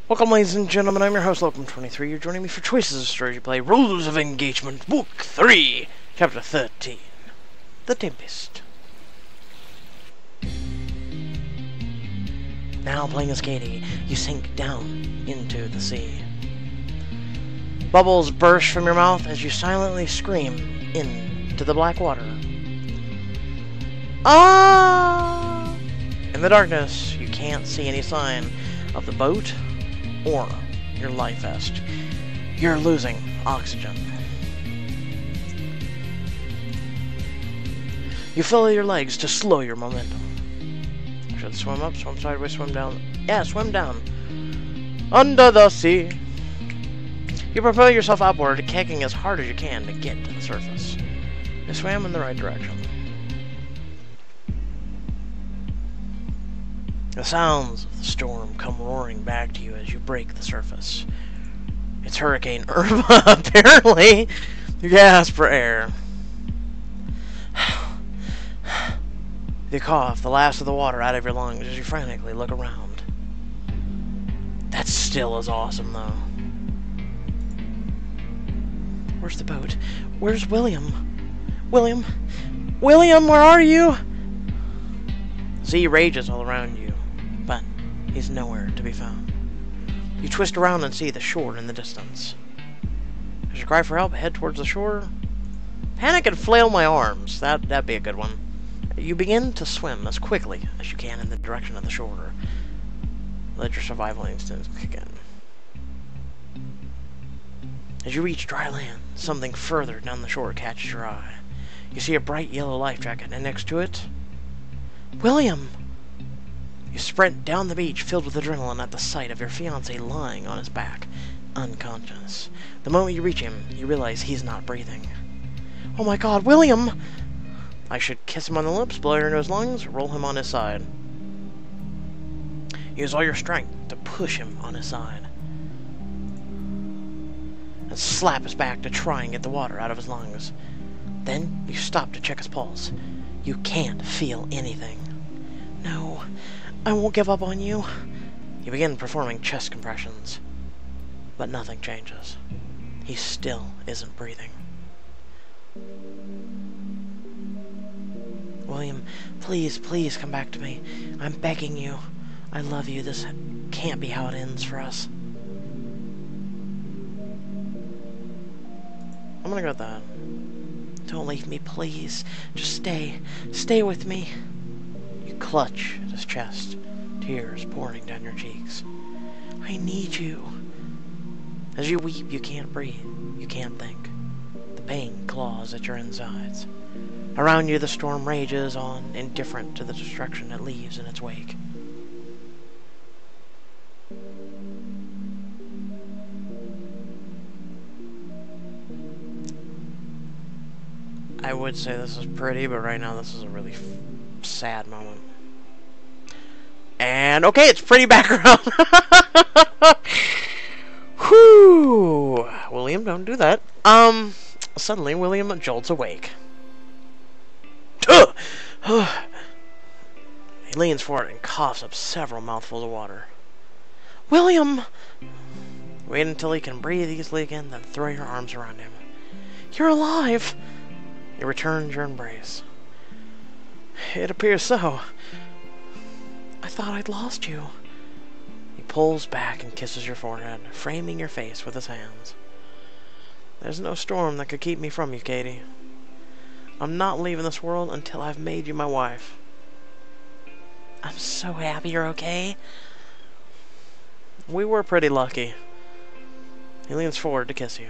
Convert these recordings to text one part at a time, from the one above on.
Welcome, ladies and gentlemen, I'm your host, Locum23. You're joining me for Choices of Story Play, Rules of Engagement, Book 3, Chapter 13, The Tempest. Now, playing as Katie, you sink down into the sea. Bubbles burst from your mouth as you silently scream into the black water. Ah! In the darkness, you can't see any sign of the boat or your life vest. You're losing oxygen. You fill your legs to slow your momentum. Should swim up, swim sideways, swim down. Yeah, swim down. Under the sea. You propel yourself upward, kicking as hard as you can to get to the surface. You swam in the right direction. The sounds of the storm come roaring back to you as you break the surface. It's Hurricane Irma, apparently. You gasp for air. You cough the last of the water out of your lungs as you frantically look around. That still is awesome, though. Where's the boat? Where's William? William? William, where are you? Sea rages all around you, but he's nowhere to be found. You twist around and see the shore in the distance. As you cry for help, head towards the shore. Panic and flail my arms. That'd be a good one. You begin to swim as quickly as you can in the direction of the shore. Let your survival instincts kick in. As you reach dry land, something further down the shore catches your eye. You see a bright yellow life jacket, and next to it, William! You sprint down the beach filled with adrenaline at the sight of your fiancé lying on his back, unconscious. The moment you reach him, you realize he's not breathing. Oh my god, William! I should kiss him on the lips, blow air into his lungs, roll him on his side. Use all your strength to push him on his side. And slap his back to try and get the water out of his lungs. Then you stop to check his pulse. You can't feel anything. No, I won't give up on you. You begin performing chest compressions, but nothing changes. He still isn't breathing. William, please, please come back to me. I'm begging you. I love you. This can't be how it ends for us. I'm gonna go with that. Don't leave me, please. Just stay. Stay with me. You clutch at his chest, tears pouring down your cheeks. I need you. As you weep, you can't breathe. You can't think. The pain claws at your insides. Around you, the storm rages on, indifferent to the destruction it leaves in its wake. I would say this is pretty, but right now this is a really sad moment. And, okay, it's pretty background. Whew. William, don't do that. Suddenly, William jolts awake. He leans forward and coughs up several mouthfuls of water. William! Wait until he can breathe easily again, then throw your arms around him. You're alive! He returns your embrace. It appears so. I thought I'd lost you. He pulls back and kisses your forehead, framing your face with his hands. There's no storm that could keep me from you, Katie. I'm not leaving this world until I've made you my wife. I'm so happy you're okay. We were pretty lucky. He leans forward to kiss you,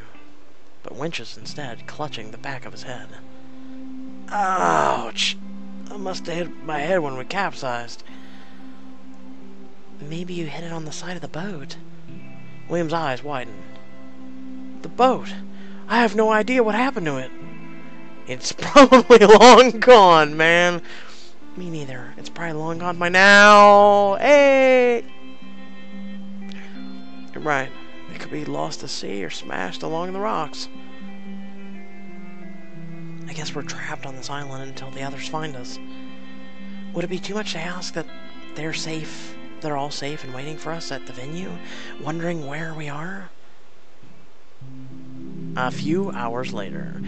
but winches instead, clutching the back of his head. Ouch! I must have hit my head when we capsized. Maybe you hit it on the side of the boat. William's eyes widen. The boat! I have no idea what happened to it. It's probably long gone, man. Me neither. It's probably long gone by now. Hey! You're right. It could be lost to sea or smashed along the rocks. I guess we're trapped on this island until the others find us. Would it be too much to ask that they're safe they're all safe and waiting for us at the venue, wondering where we are? A few hours later.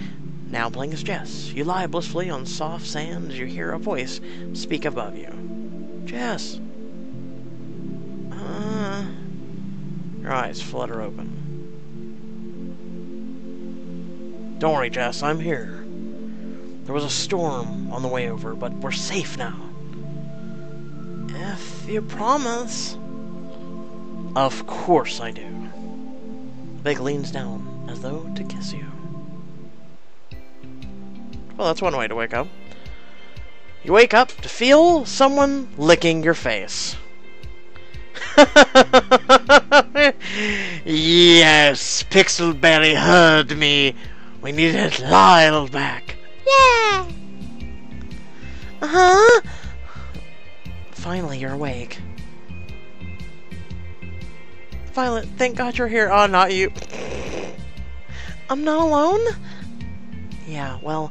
Now playing as Jess. You lie blissfully on soft sand as you hear a voice speak above you. Jess. Your eyes flutter open. Don't worry, Jess, I'm here. There was a storm on the way over, but we're safe now. If you promise. Of course I do. Vic leans down as though to kiss you. Well, that's one way to wake up. You wake up to feel someone licking your face. Yes, Pixelberry heard me. We needed Lyle back. Yeah. Uh-huh. Finally, you're awake. Violet, thank God you're here. Oh, not you. I'm not alone? Yeah, well,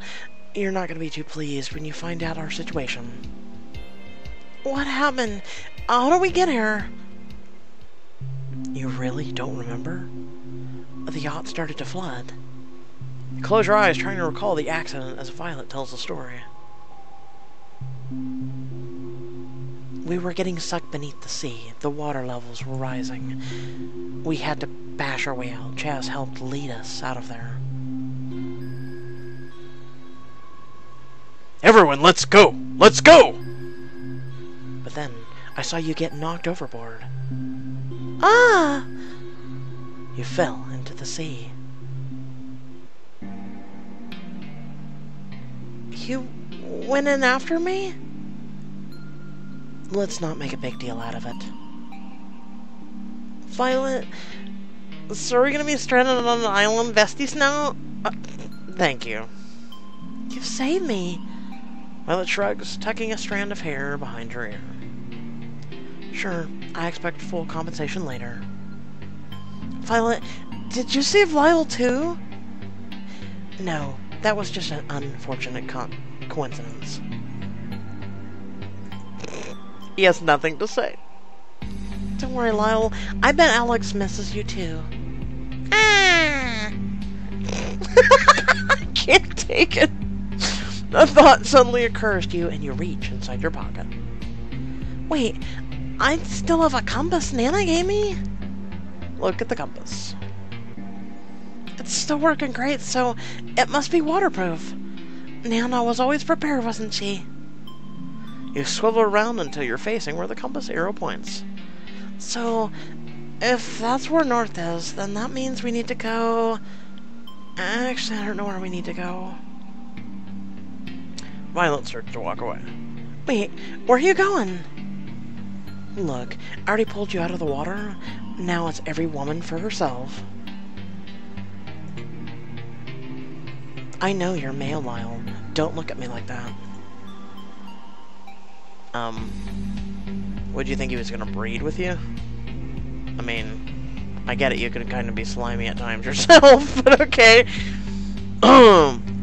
you're not going to be too pleased when you find out our situation. What happened? How did we get here? You really don't remember? The yacht started to flood. You close your eyes trying to recall the accident as Violet tells the story. We were getting sucked beneath the sea. The water levels were rising. We had to bash our way out. Chaz helped lead us out of there. Everyone, let's go! Let's go! But then, I saw you get knocked overboard. Ah! You fell into the sea. You went in after me? Let's not make a big deal out of it. Violet, so are we gonna be stranded on an island, besties now? Thank you. You've saved me. Violet shrugs, tucking a strand of hair behind her ear. Sure, I expect full compensation later. Violet, did you save Lyle too? No, that was just an unfortunate coincidence. He has nothing to say. Don't worry, Lyle. I bet Alex misses you too. Ah! I can't take it. A thought suddenly occurs to you, and you reach inside your pocket. Wait, I still have a compass Nana gave me? Look at the compass. It's still working great, so it must be waterproof. Nana was always prepared, wasn't she? You swivel around until you're facing where the compass arrow points. So, if that's where north is, then that means we need to go... Actually, I don't know where we need to go. Violet starts to walk away. Wait, where are you going? Look, I already pulled you out of the water. Now it's every woman for herself. I know you're male, Lyle. Don't look at me like that. Would you think he was gonna breed with you? I mean, I get it, you could kind of be slimy at times yourself, but okay.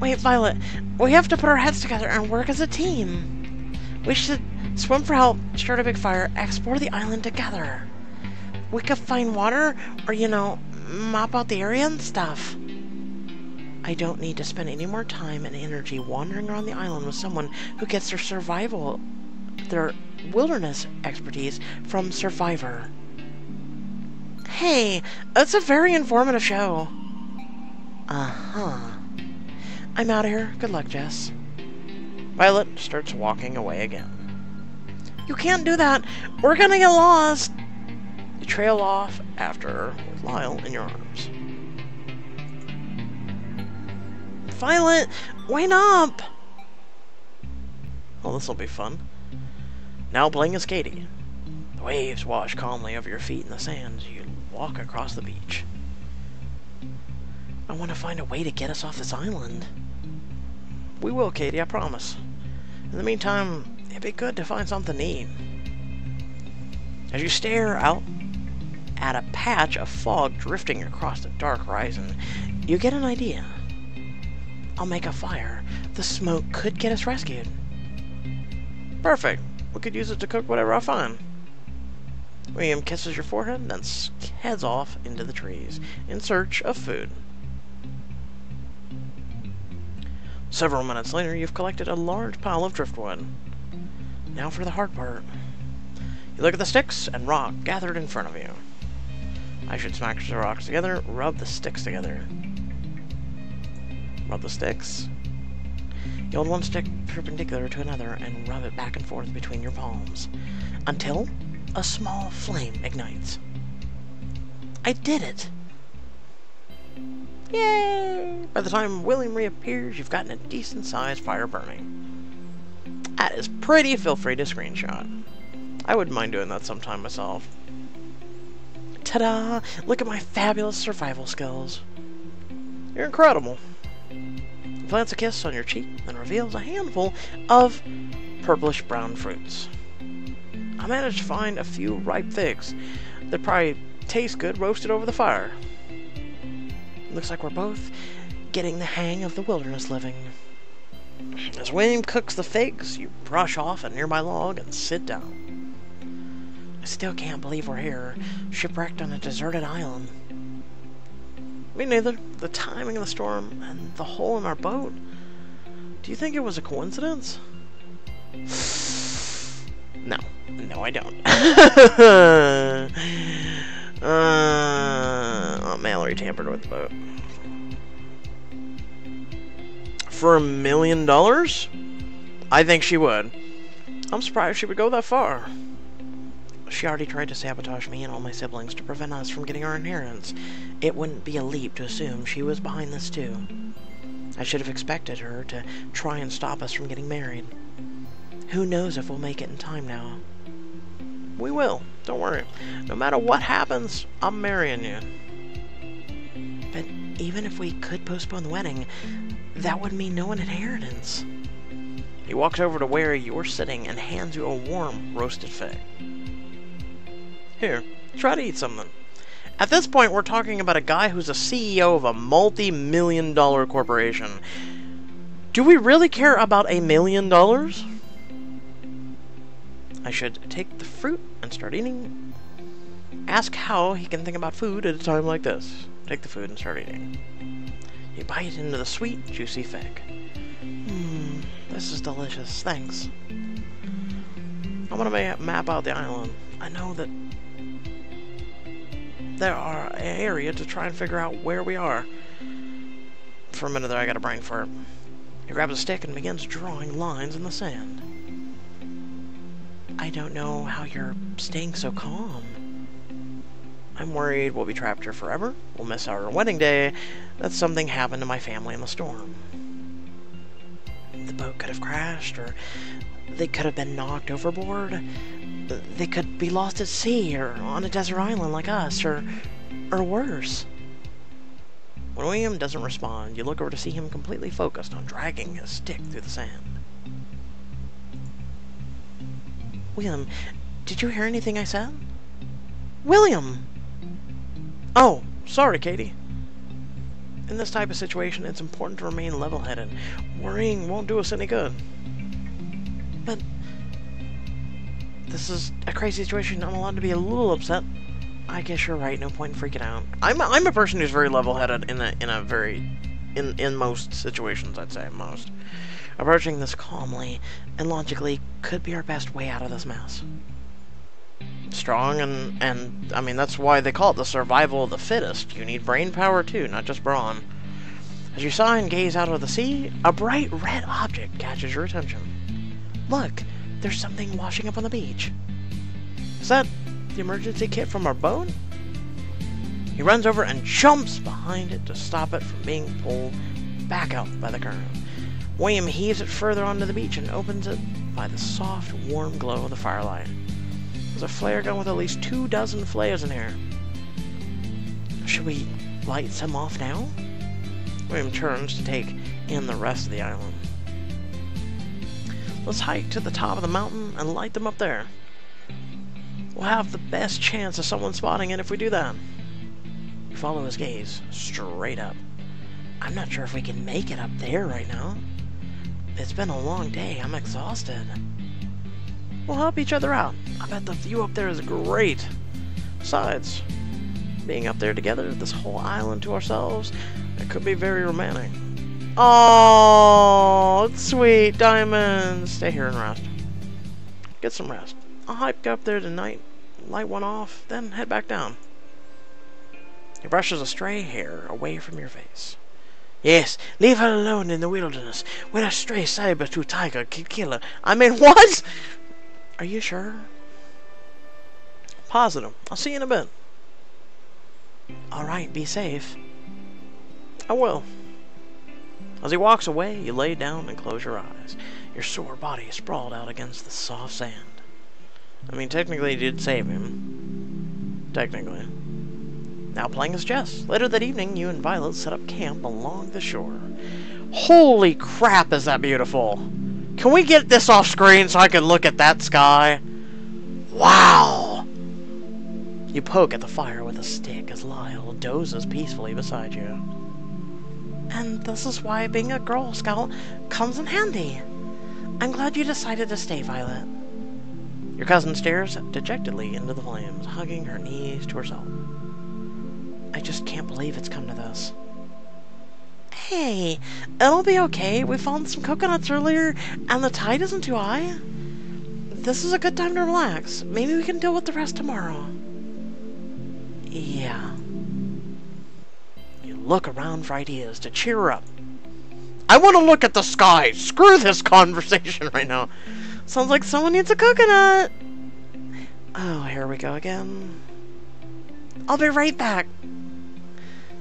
Wait, Violet, we have to put our heads together and work as a team. We should swim for help, start a big fire, explore the island together. We could find water, or, you know, mop out the area and stuff. I don't need to spend any more time and energy wandering around the island with someone who gets their wilderness expertise from Survivor. Hey, that's a very informative show. Uh-huh. I'm out of here. Good luck, Jess. Violet starts walking away again. You can't do that. We're gonna get lost. You trail off after her with Lyle in your arms. Violet, wake up! Well, this'll be fun. Now playing as Katie. The waves wash calmly over your feet in the sand as you walk across the beach. I want to find a way to get us off this island. We will, Katie, I promise. In the meantime, it'd be good to find something to eat. As you stare out at a patch of fog drifting across the dark horizon, you get an idea. I'll make a fire. The smoke could get us rescued. Perfect. We could use it to cook whatever I find. William kisses your forehead, then heads off into the trees in search of food. Several minutes later, you've collected a large pile of driftwood. Now for the hard part. You look at the sticks and rock gathered in front of you. I should smash the rocks together, rub the sticks together. Rub the sticks. You hold one stick perpendicular to another and rub it back and forth between your palms until a small flame ignites. I did it! Yay! By the time William reappears, you've gotten a decent-sized fire burning. That is pretty. Feel free to screenshot. I wouldn't mind doing that sometime myself. Ta-da! Look at my fabulous survival skills. You're incredible. He plants a kiss on your cheek and reveals a handful of purplish-brown fruits. I managed to find a few ripe figs that probably taste good roasted over the fire. Looks like we're both getting the hang of the wilderness living. As William cooks the figs, you brush off a nearby log and sit down. I still can't believe we're here, shipwrecked on a deserted island. Me neither. The timing of the storm and the hole in our boat. Do you think it was a coincidence? No. No, I don't. Mallory tampered with the boat. For $1 million? I think she would. I'm surprised she would go that far. She already tried to sabotage me and all my siblings to prevent us from getting our inheritance. It wouldn't be a leap to assume she was behind this too. I should have expected her to try and stop us from getting married. Who knows if we'll make it in time now. We will. Don't worry. No matter what happens, I'm marrying you. But even if we could postpone the wedding, that would mean no inheritance. He walks over to where you're sitting and hands you a warm roasted fig. Here, try to eat something. At this point, we're talking about a guy who's a CEO of a multi-million-dollar corporation. Do we really care about $1 million? I should take the fruit and start eating. Ask how he can think about food at a time like this. Take the food and start eating. You bite into the sweet, juicy fig. This is delicious. Thanks. I'm gonna map out the island. I know that there are an area to try and figure out where we are. For a minute there, I got a brain fart. He grabs a stick and begins drawing lines in the sand. I don't know how you're staying so calm. I'm worried we'll be trapped here forever. We'll miss our wedding day. That something happened to my family in the storm. The boat could have crashed, or they could have been knocked overboard. They could be lost at sea, or on a desert island like us, or worse. When William doesn't respond, you look over to see him completely focused on dragging his stick through the sand. William, did you hear anything I said? William! Oh, sorry, Katie. In this type of situation, it's important to remain level-headed. Worrying won't do us any good. But this is a crazy situation. I'm allowed to be a little upset. I guess you're right. No point in freaking out. I'm a person who's very level-headed in most situations. I'd say most. Approaching this calmly and logically could be our best way out of this mess. Strong and I mean, that's why they call it the survival of the fittest. You need brain power too, not just brawn. As you sigh and gaze out of the sea, a bright red object catches your attention. Look, there's something washing up on the beach. Is that the emergency kit from our boat? He runs over and jumps behind it to stop it from being pulled back out by the current. William heaves it further onto the beach and opens it by the soft, warm glow of the firelight. There's a flare gun with at least 24 flares in here. Should we light some off now? William turns to take in the rest of the island. Let's hike to the top of the mountain and light them up there. We'll have the best chance of someone spotting it if we do that. You follow his gaze straight up. I'm not sure if we can make it up there right now. It's been a long day. I'm exhausted. We'll help each other out. I bet the view up there is great. Besides, being up there together, this whole island to ourselves, it could be very romantic. Oh, sweet Diamond. Stay here and rest. Get some rest. I'll hike up there tonight, light one off, then head back down. He brushes a stray hair away from your face. Yes, leave her alone in the wilderness. When a stray saber-tooth tiger can kill her. I mean, what? Are you sure? Positive. I'll see you in a bit. Alright, be safe. I will. As he walks away, you lay down and close your eyes. Your sore body sprawled out against the soft sand. I mean, technically you did save him. Technically. Now playing as chess. Later that evening, you and Violet set up camp along the shore. Holy crap, is that beautiful! Can we get this off screen so I can look at that sky? Wow! You poke at the fire with a stick as Lyle dozes peacefully beside you. And this is why being a Girl Scout comes in handy. I'm glad you decided to stay, Violet. Your cousin stares dejectedly into the flames, hugging her knees to herself. I just can't believe it's come to this. Hey, it'll be okay. We found some coconuts earlier, and the tide isn't too high. This is a good time to relax. Maybe we can deal with the rest tomorrow. Yeah. You look around for ideas to cheer her up. I want to look at the sky. Screw this conversation right now. Sounds like someone needs a coconut. Oh, here we go again. I'll be right back.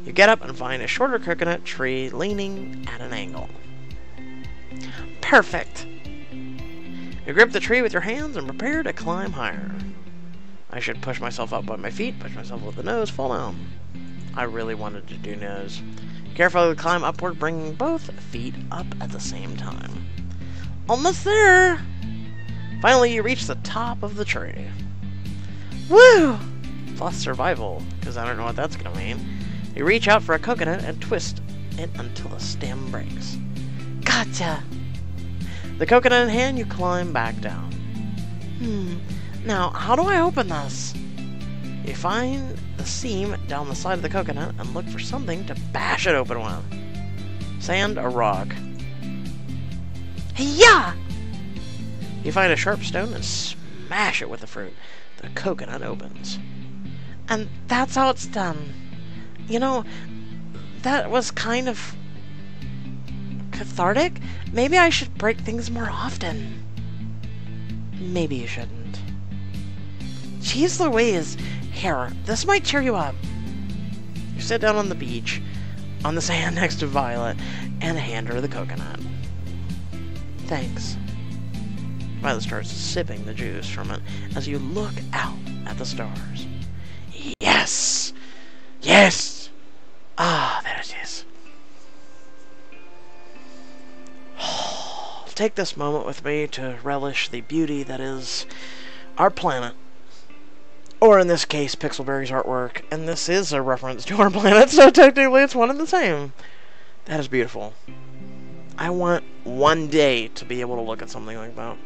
You get up and find a shorter coconut tree leaning at an angle. Perfect. You grip the tree with your hands and prepare to climb higher. I should push myself up by my feet, push myself with the nose, fall down. I really wanted to do nose. Carefully climb upward, bringing both feet up at the same time. Almost there! Finally, you reach the top of the tree. Woo! Plus survival, because I don't know what that's going to mean. You reach out for a coconut and twist it until the stem breaks. Gotcha! The coconut in hand, you climb back down. Now, how do I open this? You find the seam down the side of the coconut and look for something to bash it open with. Sand or rock. Yeah! You find a sharp stone and smash it with the fruit. The coconut opens. And that's how it's done. You know, that was kind of cathartic. Maybe I should break things more often. Maybe you shouldn't. Jeez Louise. Here, this might cheer you up. You sit down on the beach, on the sand next to Violet, and hand her the coconut. Thanks. Violet starts sipping the juice from it as you look out at the stars. Yes! Yes! Ah, there it is. Take this moment with me to relish the beauty that is our planet. Or in this case, Pixelberry's artwork. And this is a reference to our planet, so technically it's one and the same. That is beautiful. I want one day to be able to look at something like that.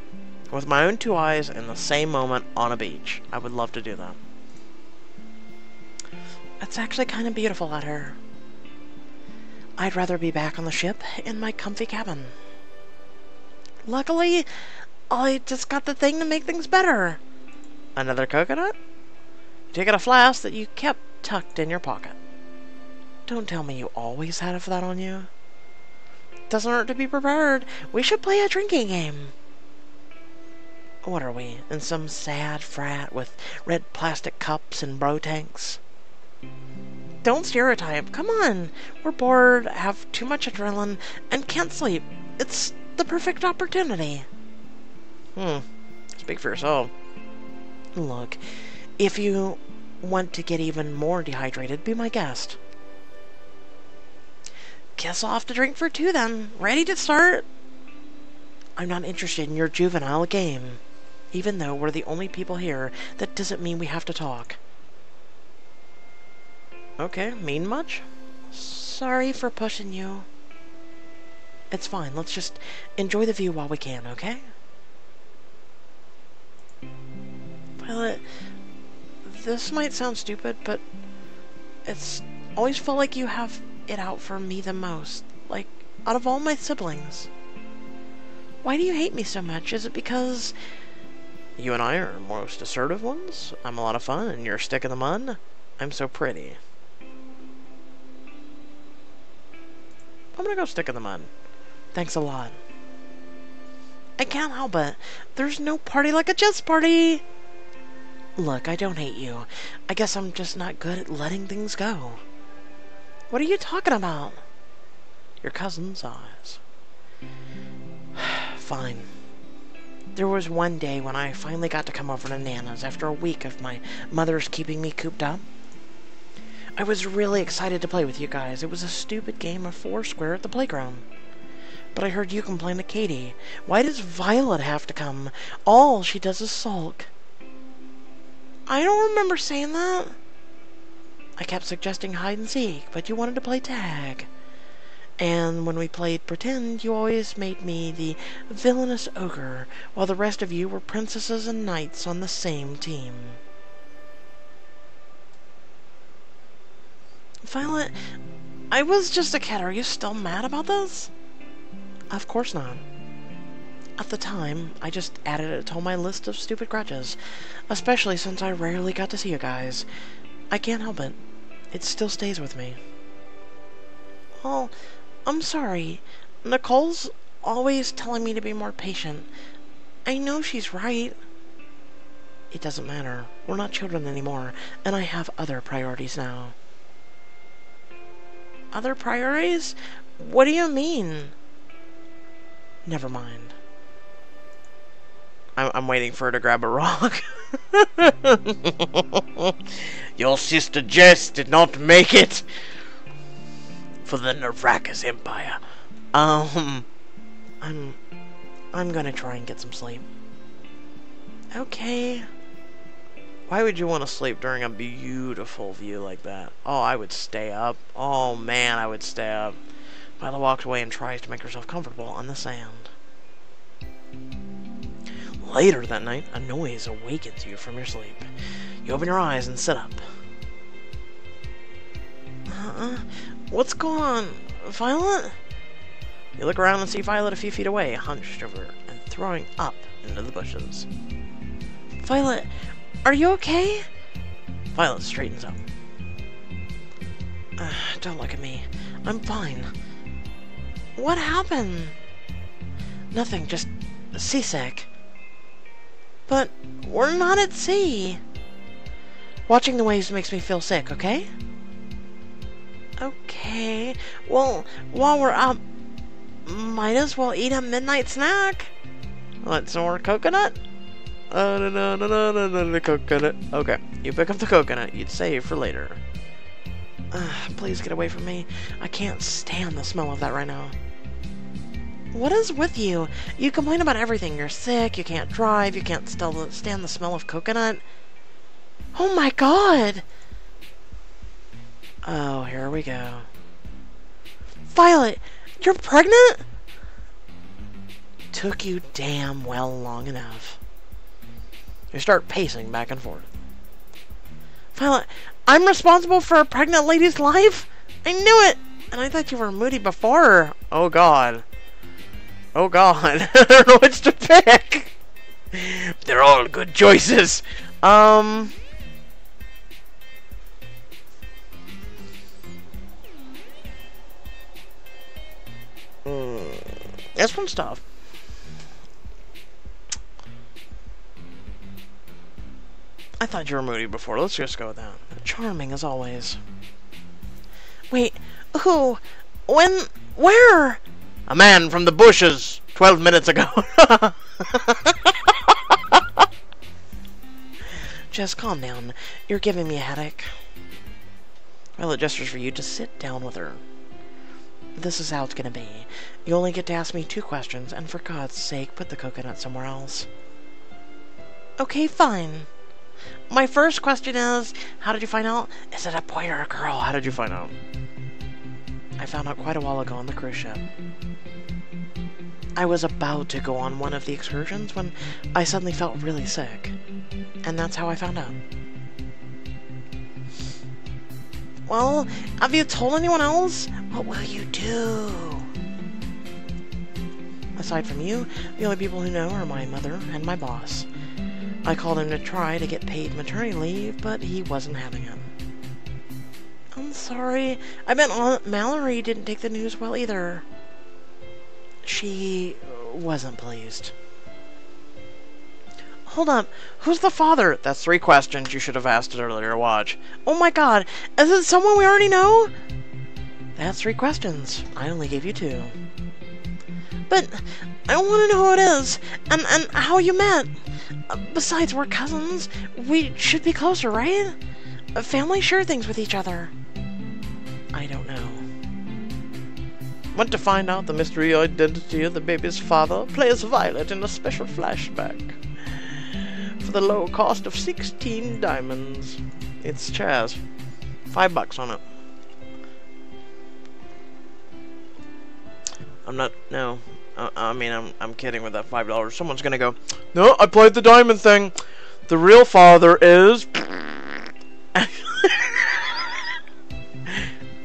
With my own two eyes in the same moment on a beach. I would love to do that. It's actually kind of beautiful out here. I'd rather be back on the ship in my comfy cabin. Luckily, I just got the thing to make things better. Another coconut? You take out a flask that you kept tucked in your pocket. Don't tell me you always had that on you. Doesn't hurt to be prepared. We should play a drinking game. What are we, in some sad frat with red plastic cups and bro tanks? Don't stereotype. Come on. We're bored, have too much adrenaline, and can't sleep. It's the perfect opportunity. Speak for yourself. Look, if you want to get even more dehydrated, be my guest. Guess I'll have to drink for two then. Ready to start? I'm not interested in your juvenile game. Even though we're the only people here, that doesn't mean we have to talk. Okay, mean much? Sorry for pushing you. It's fine, let's just enjoy the view while we can, okay? Violet, this might sound stupid, but it's always felt like you have it out for me the most. Like, out of all my siblings. Why do you hate me so much? Is it because you and I are most assertive ones? I'm a lot of fun, and you're a stick in the mud? I'm so pretty. I'm gonna go stick in the mud. Thanks a lot. I can't help it. There's no party like a chess party! Look, I don't hate you. I guess I'm just not good at letting things go. What are you talking about? Your cousin's eyes. Fine. There was one day when I finally got to come over to Nana's after a week of my mother's keeping me cooped up. I was really excited to play with you guys. It was a stupid game of Foursquare at the playground. But I heard you complain to Katie. Why does Violet have to come? All she does is sulk. I don't remember saying that. I kept suggesting hide and seek, but you wanted to play tag. And when we played pretend, you always made me the villainous ogre, while the rest of you were princesses and knights on the same team. Violet, I was just a kid. Are you still mad about this? Of course not. At the time, I just added it to my list of stupid grudges, especially since I rarely got to see you guys. I can't help it. It still stays with me. Well, I'm sorry. Nicole's always telling me to be more patient. I know she's right. It doesn't matter. We're not children anymore, and I have other priorities now. Other priorities? What do you mean? Never mind. I'm waiting for her to grab a rock. Your sister Jess did not make it for the Narakas Empire. I'm gonna try and get some sleep. Okay. Why would you want to sleep during a beautiful view like that? Oh, I would stay up. Oh man, I would stay up. Violet walks away and tries to make herself comfortable on the sand. Later that night, a noise awakens you from your sleep. You open your eyes and sit up. What's going on? Violet? You look around and see Violet a few feet away, hunched over and throwing up into the bushes. Violet, are you okay? Violet straightens up. Don't look at me. I'm fine. What happened? Nothing, just seasick. But we're not at sea. Watching the waves makes me feel sick, okay? Okay. Well, while we're up, might as well eat a midnight snack. Want some more coconut? No, the coconut. Okay, you pick up the coconut you'd save for later. Please get away from me. I can't stand the smell of that right now. What is with you? You complain about everything. You're sick, you can't drive, you can't stand the smell of coconut. Oh my god! Oh, here we go. Violet, you're pregnant? Took you damn well long enough. You start pacing back and forth. Violet, I'm responsible for a pregnant lady's life? I knew it! And I thought you were moody before. Oh god. Oh god. I don't know which to pick. They're all good choices. This one's tough. I thought you were moody before. Let's just go with that. Charming as always. Wait, who? When? Where? A man from the bushes 12 minutes ago. Just calm down. You're giving me a headache. Violet gestures for you to sit down with her. This is how it's gonna be. You only get to ask me 2 questions, and for God's sake, put the coconut somewhere else. Okay, fine. My first question is, how did you find out? Is it a boy or a girl? How did you find out? I found out quite a while ago on the cruise ship. I was about to go on one of the excursions when I suddenly felt really sick. And that's how I found out. Well, have you told anyone else? What will you do? Aside from you, the only people who know are my mother and my boss. I called him to try to get paid maternity leave, but he wasn't having it. I'm sorry. I bet Aunt Mallory didn't take the news well either. She wasn't pleased. Hold up. Who's the father? That's 3 questions you should have asked it earlier. Watch. Oh my god. Is it someone we already know? That's 3 questions. I only gave you 2. But I want to know who it is. And how you met. Besides, we're cousins. We should be closer, right? Families share things with each other. I don't know. Want to find out the mystery identity of the baby's father? Play as Violet in a special flashback. For the low cost of 16 diamonds. It's Chaz. $5 on it. No. I'm kidding with that $5. Someone's gonna go, no, I played the diamond thing. The real father is...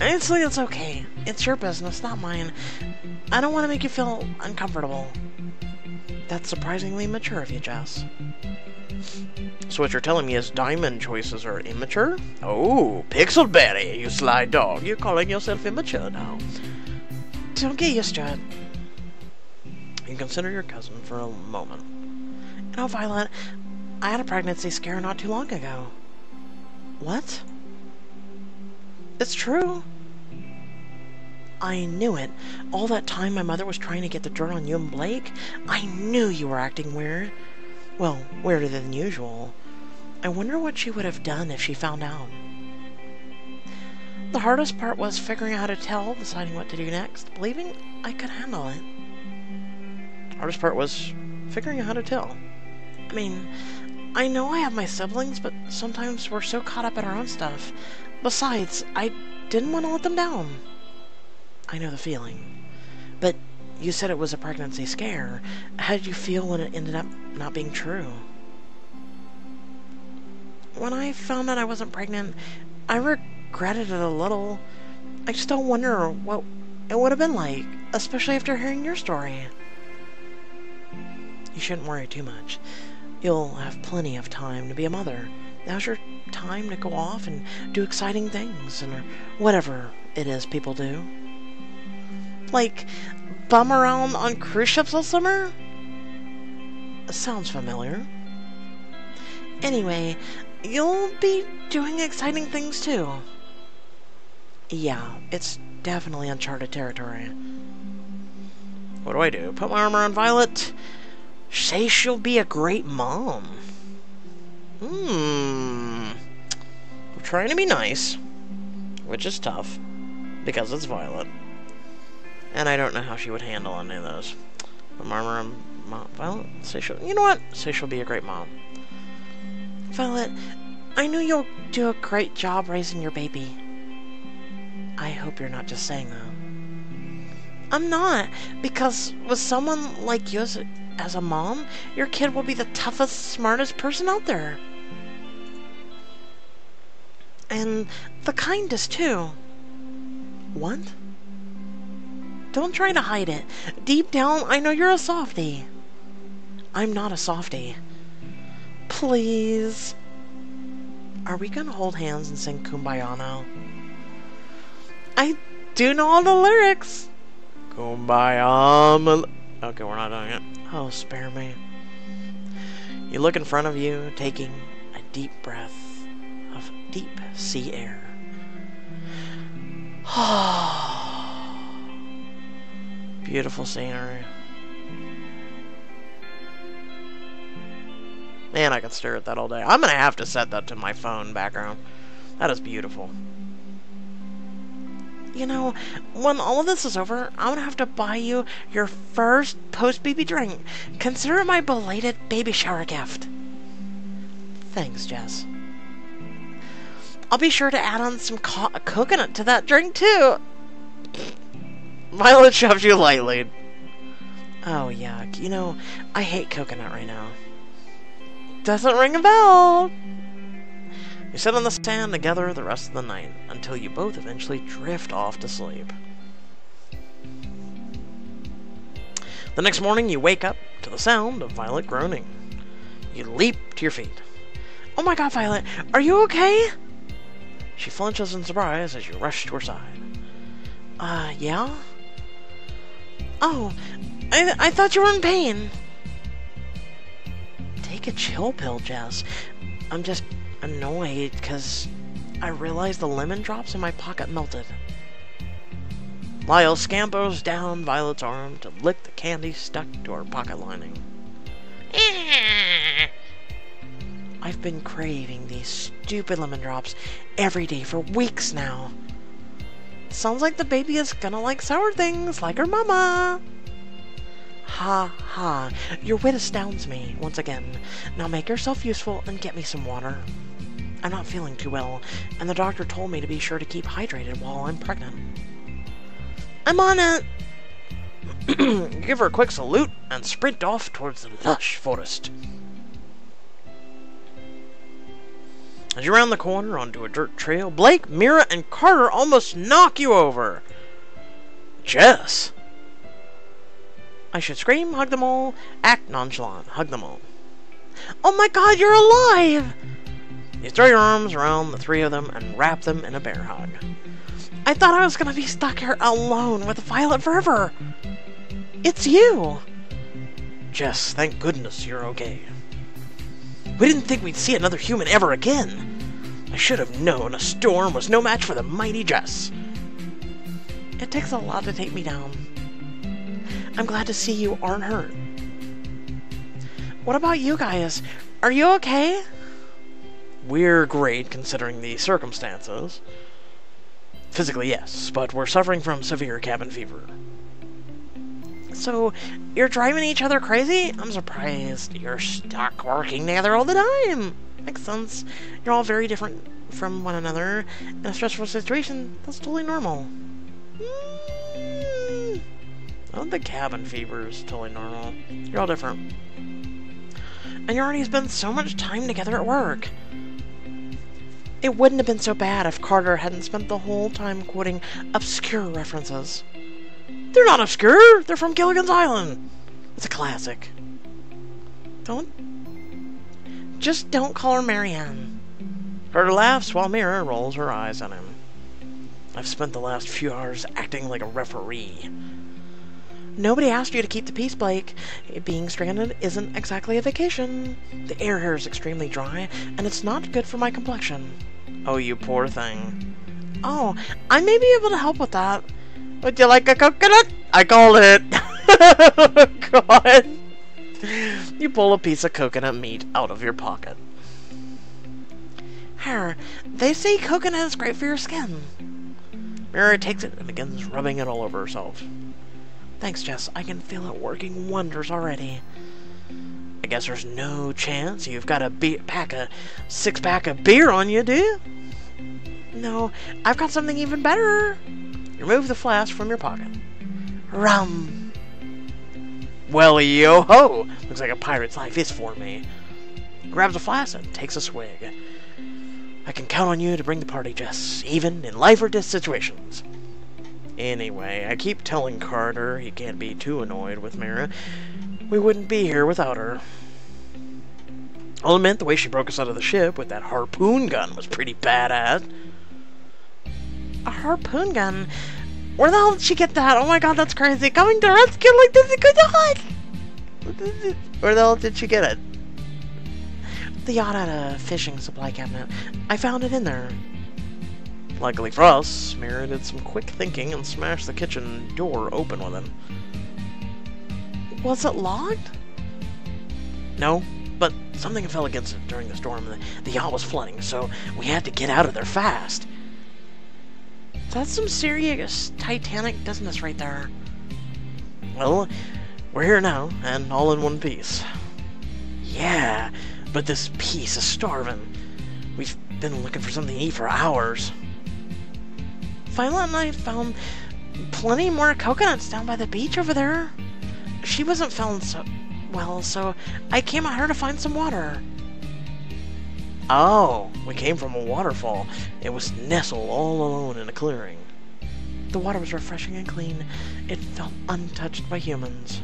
Honestly, it's okay. It's your business, not mine. I don't want to make you feel uncomfortable. That's surprisingly mature of you, Jess. So what you're telling me is diamond choices are immature? Oh, Pixelberry, you sly dog. You're calling yourself immature now. Don't get used to it. You consider your cousin for a moment. You know, Violet, I had a pregnancy scare not too long ago. What? It's true. I knew it. All that time my mother was trying to get the dirt on you and Blake, I knew you were acting weird. Well, weirder than usual. I wonder what she would have done if she found out. The hardest part was figuring out how to tell, deciding what to do next, believing I could handle it. The hardest part was figuring out how to tell. I mean, I know I have my siblings, but sometimes we're so caught up in our own stuff. Besides, I didn't want to let them down. I know the feeling. But you said it was a pregnancy scare. How did you feel when it ended up not being true? When I found out I wasn't pregnant, I regretted it a little. I still wonder what it would have been like, especially after hearing your story. You shouldn't worry too much. You'll have plenty of time to be a mother. Now's your time to go off and do exciting things, and whatever it is people do. Like, bum around on cruise ships all summer? Sounds familiar. Anyway, you'll be doing exciting things too. Yeah, it's definitely uncharted territory. What do? Put my arm around Violet? Say she'll be a great mom. We're trying to be nice, which is tough, because it's Violet. And I don't know how she would handle any of those. Put my arm around Violet? You know what? Say she'll be a great mom. Violet, I know you'll do a great job raising your baby. I hope you're not just saying that. I'm not, because with someone like you as a mom, your kid will be the toughest, smartest person out there. And the kindest, too. What? Don't try to hide it. Deep down, I know you're a softie. I'm not a softie. Please. Are we gonna hold hands and sing Kumbaya now? I do know all the lyrics. Kumbaya. Okay, we're not doing it. Oh, spare me. You look in front of you, taking a deep breath of deep sea air. Beautiful scenery. Man, I could stare at that all day. I'm gonna have to set that to my phone background. That is beautiful. You know, when all of this is over, I'm gonna have to buy you your first post-baby drink. Consider it my belated baby shower gift. Thanks, Jess. I'll be sure to add on some coconut to that drink, too. Violet shoves you lightly. Oh, yuck. You know, I hate coconut right now. Doesn't ring a bell. You sit on the sand together the rest of the night, until you both eventually drift off to sleep. The next morning, you wake up to the sound of Violet groaning. You leap to your feet. Oh my god, Violet, are you okay? She flinches in surprise as you rush to her side. Yeah? Oh, I thought you were in pain. Take a chill pill, Jess. I'm just annoyed because I realized the lemon drops in my pocket melted. Lyle scampers down Violet's arm to lick the candy stuck to her pocket lining. I've been craving these stupid lemon drops every day for weeks now. Sounds like the baby is gonna like sour things like her mama. Ha ha, your wit astounds me once again. Now make yourself useful and get me some water. I'm not feeling too well, and the doctor told me to be sure to keep hydrated while I'm pregnant. I'm on it! Give her a quick salute and sprint off towards the lush forest. As you round the corner onto a dirt trail, Blake, Mira, and Carter almost knock you over. Jess! I should scream, hug them all, act nonchalant, hug them all. Oh my god, you're alive! You throw your arms around the three of them and wrap them in a bear hug. I thought I was gonna be stuck here alone with Violet forever. It's you! Jess, thank goodness you're okay. We didn't think we'd see another human ever again. I should have known a storm was no match for the mighty Jess. It takes a lot to take me down. I'm glad to see you aren't hurt. What about you guys? Are you okay? We're great considering the circumstances. Physically, yes, but we're suffering from severe cabin fever. So, you're driving each other crazy? I'm surprised you're stuck working together all the time. Makes sense. You're all very different from one another. In a stressful situation, that's totally normal. I don't think cabin fever is totally normal. You're all different. And you already spent so much time together at work. It wouldn't have been so bad if Carter hadn't spent the whole time quoting obscure references. They're not obscure! They're from Gilligan's Island! It's a classic. Just don't call her Marianne. Carter laughs while Mira rolls her eyes on him. I've spent the last few hours acting like a referee. Nobody asked you to keep the peace, Blake. Being stranded isn't exactly a vacation. The air here is extremely dry, and it's not good for my complexion. Oh, you poor thing. Oh, I may be able to help with that. Would you like a coconut? I called it. God. You pull a piece of coconut meat out of your pocket. Here, they say coconut is great for your skin. Mira takes it and begins rubbing it all over herself. Thanks, Jess. I can feel it working wonders already. I guess there's no chance you've got a six-pack of beer on you, do you? No, I've got something even better. You remove the flask from your pocket. Rum. Well, yo-ho! Looks like a pirate's life is for me. Grabs a flask and takes a swig. I can count on you to bring the party, Jess, even in life or death situations. Anyway, I keep telling Carter he can't be too annoyed with Mira. We wouldn't be here without her. I'll admit the way she broke us out of the ship with that harpoon gun was pretty badass. A harpoon gun? Where the hell did she get that? Oh my god, that's crazy. Coming to rescue like this is good yacht! Where the hell did she get it? The yacht had a fishing supply cabinet. I found it in there. Luckily for us, Mira did some quick thinking and smashed the kitchen door open with it. Was it locked? No, but something fell against it during the storm. The yacht was flooding, so we had to get out of there fast. That's some serious Titanic business right there. Well, we're here now, and all in one piece. Yeah, but this piece is starving. We've been looking for something to eat for hours. Violet and I found plenty more coconuts down by the beach over there. She wasn't feeling so well, so I came out here to find some water. Oh, we came from a waterfall. It was nestled all alone in a clearing. The water was refreshing and clean. It felt untouched by humans.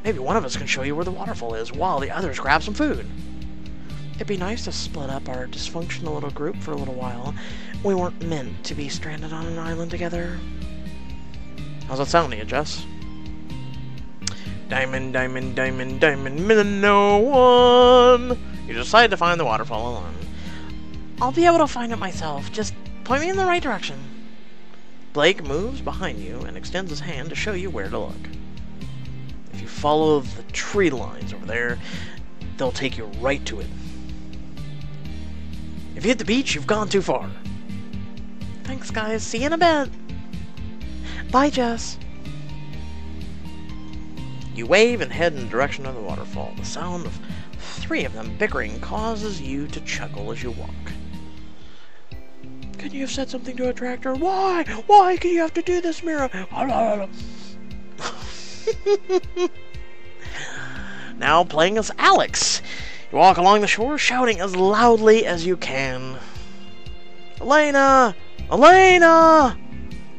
Maybe one of us can show you where the waterfall is while the others grab some food. It'd be nice to split up our dysfunctional little group for a little while. We weren't meant to be stranded on an island together. How's that sound to you, Jess? Diamond, diamond, diamond, diamond, no one. You decide to find the waterfall alone. I'll be able to find it myself. Just point me in the right direction. Blake moves behind you and extends his hand to show you where to look. If you follow the tree lines over there, they'll take you right to it. If you hit the beach, you've gone too far. Thanks, guys. See you in a bit. Bye, Jess. You wave and head in the direction of the waterfall. The sound of 3 of them bickering causes you to chuckle as you walk. Couldn't you have said something to a tractor? Why? Why can you have to do this, Mira? Now playing as Alex. You walk along the shore, shouting as loudly as you can. Elena! Elena!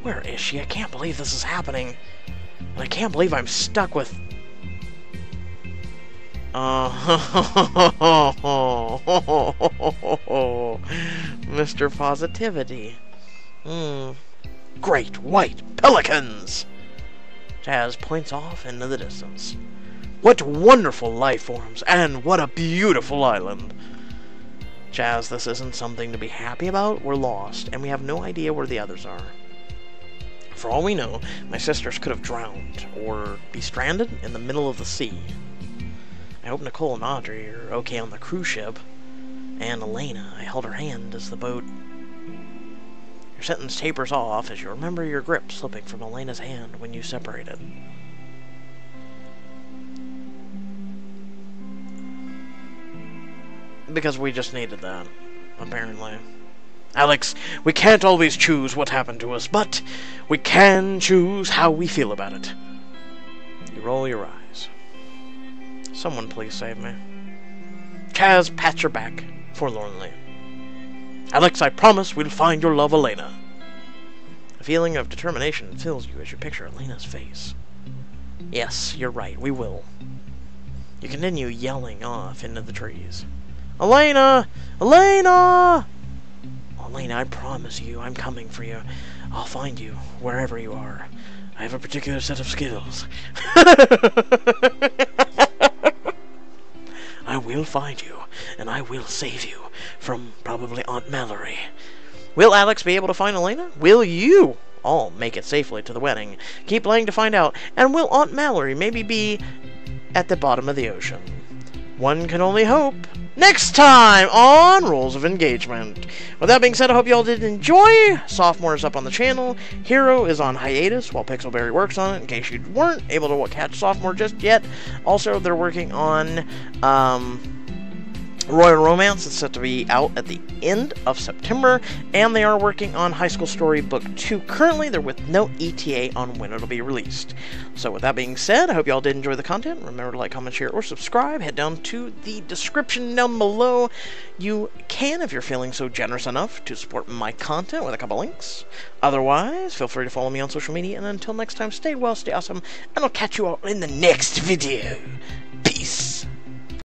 Where is she? I can't believe this is happening. And I can't believe I'm stuck with... Mr. Positivity. Great white pelicans! Jazz points off into the distance. What wonderful life forms, and what a beautiful island. Jazz, this isn't something to be happy about. We're lost, and we have no idea where the others are. For all we know, my sisters could have drowned, or be stranded in the middle of the sea. I hope Nicole and Audrey are okay on the cruise ship. And Elena, I held her hand as the boat... Your sentence tapers off as you remember your grip slipping from Elena's hand when you separated. Because we just needed that, apparently. Alex, we can't always choose what happened to us, but we can choose how we feel about it. You roll your eyes. Someone please save me. Chaz pats your back forlornly. Alex, I promise we'll find your love, Elena. A feeling of determination fills you as you picture Elena's face. Yes, you're right, we will. You continue yelling off into the trees. Elena! Elena! Elena, I promise you, I'm coming for you. I'll find you, wherever you are. I have a particular set of skills. I will find you, and I will save you from probably Aunt Mallory. Will Alex be able to find Elena? Will you all make it safely to the wedding? Keep playing to find out. And will Aunt Mallory maybe be at the bottom of the ocean? One can only hope. Next time on Rules of Engagement. With that being said, I hope you all did enjoy. Sophomore is up on the channel. Hero is on hiatus while Pixelberry works on it, in case you weren't able to catch Sophomore just yet. Also, they're working on Royal Romance. It's set to be out at the end of September, and they are working on High School Story Book 2 currently. They're with no ETA on when it'll be released. So with that being said, I hope you all did enjoy the content. Remember to like, comment, share, or subscribe. Head down to the description down below. You can, if you're feeling so generous enough, to support my content with a couple links. Otherwise, feel free to follow me on social media, and until next time, stay well, stay awesome, and I'll catch you all in the next video.